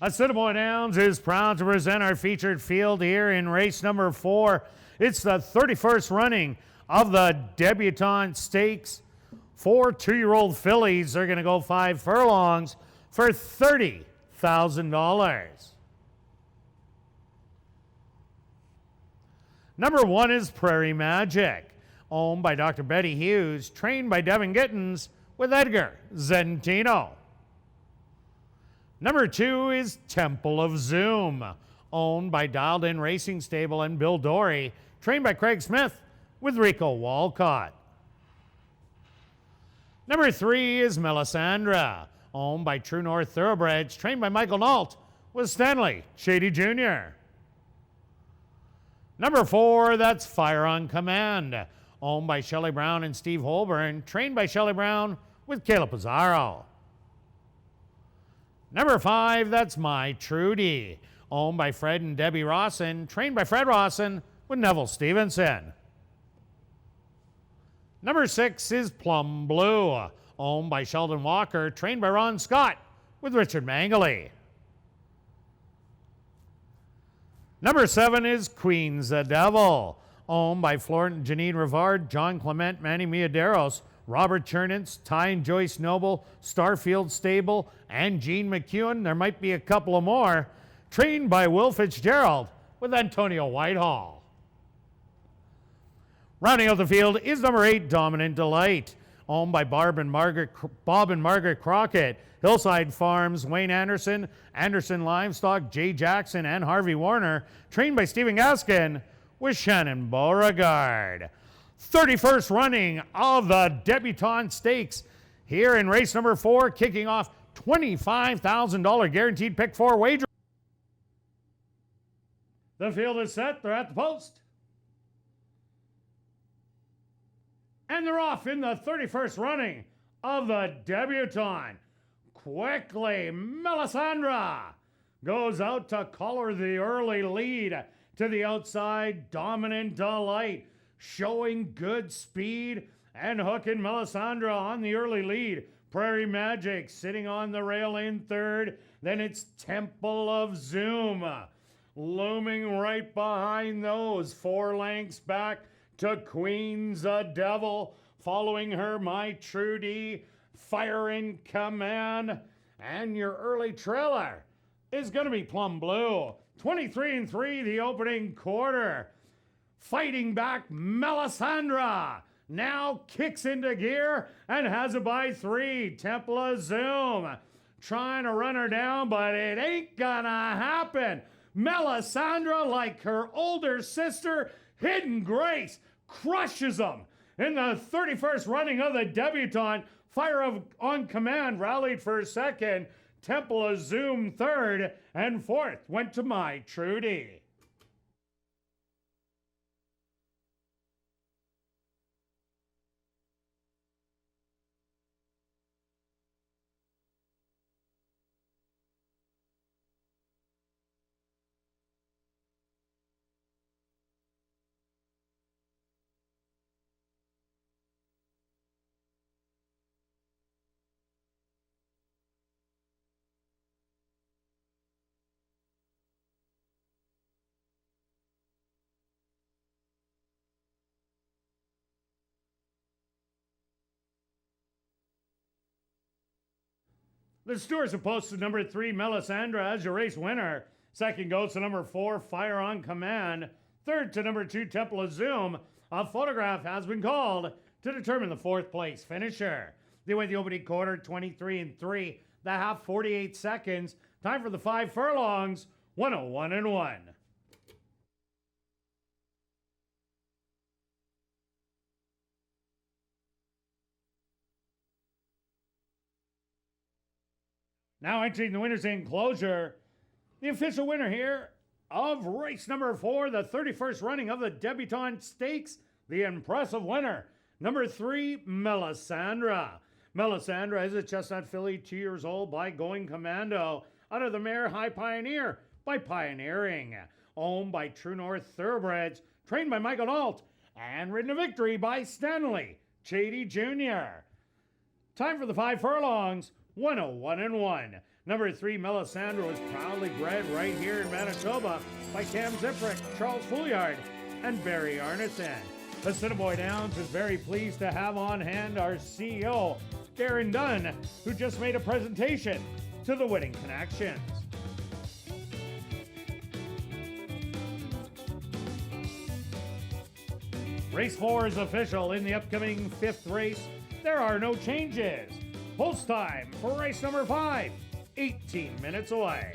Assiniboine Downs is proud to present our featured field here in race number 4. It's the 31st running of the Debutante Stakes. 4 two-year-old fillies are going to go 5 furlongs for $30,000. Number 1 is Prairie Magic, owned by Dr. Betty Hughes, trained by Devin Gittins with Edgar Zentino. Number 2 is Temple of Zoom, owned by Dialed In Racing Stable and Bill Dory, trained by Craig Smith with Rico Walcott. Number 3 is Melisandre, owned by True North Thoroughbreds, trained by Michael Nault with Stanley Shady Jr. Number 4, that's Fire on Command, owned by Shelley Brown and Steve Holborn, trained by Shelley Brown with Caleb Pizarro. Number 5, that's My Trudy, owned by Fred and Debbie Rawson, trained by Fred Rawson with Neville Stevenson. Number 6 is Plum Blue, owned by Sheldon Walker, trained by Ron Scott with Richard Mangley. Number 7 is Queen's the Devil, owned by Florent Janine Rivard, John Clement, Manny Miaderos, Robert Chernitz, Ty and Joyce Noble, Starfield Stable, and Gene McEwen. There might be a couple of more. Trained by Will Fitzgerald with Antonio Whitehall. Rounding out the field is number 8, Dominant Delight, owned by Bob and Margaret Crockett, Hillside Farms, Wayne Anderson, Anderson Livestock, Jay Jackson, and Harvey Warner, trained by Stephen Gaskin with Shannon Beauregard. 31st running of the Debutante Stakes here in race number 4, kicking off $25,000 guaranteed pick 4 wager. The field is set. They're at the post. And they're off in the 31st running of the Debutante. Quickly, Melisandre goes out to collar the early lead. To the outside, Dominant Delight, showing good speed and hooking Melisandre on the early lead. Prairie Magic sitting on the rail in third. Then it's Temple of Zoom looming right behind those. 4 lengths back to Queen's the Devil. Following her, My Trudy, Fire in Command. And your early trailer is going to be Plum Blue. 23-3 the opening quarter. Fighting back, Melisandre now kicks into gear and has it by 3. Temple of Zoom trying to run her down, but it ain't gonna happen. Melisandre, like her older sister, Hidden Grace, crushes them in the 31st running of the Debutante. Fire on Command rallied for second. Temple of Zoom third, and fourth went to My Trudy. The stewards have posted number 3, Melisandre, as your race winner. Second goes to number 4, Fire on Command. Third to number 2, Temple of Zoom. A photograph has been called to determine the 4th place finisher. They went the opening quarter 23-3, the half 48 seconds. Time for the 5 furlongs, 101-1. Now entering the winner's enclosure, the official winner here of race number 4, the 31st running of the Debutante Stakes, the impressive winner, number 3, Melisandre. Melisandre is a chestnut filly, 2 years old, by Going Commando, out of the mare High Pioneer by Pioneering, owned by True North Thoroughbreds, trained by Michael Nault, and ridden to victory by Stanley Shady Jr. Time for the 5 furlongs, 101-1. Number 3, Melisandre, was proudly bred right here in Manitoba by Cam Ziprick, Charles Fouliard, and Barry Arneson. Assiniboine Downs is very pleased to have on hand our CEO, Darren Dunn, who just made a presentation to the winning connections. Race 4 is official. In the upcoming 5th race, there are no changes. Post time for race number 5, 18 minutes away.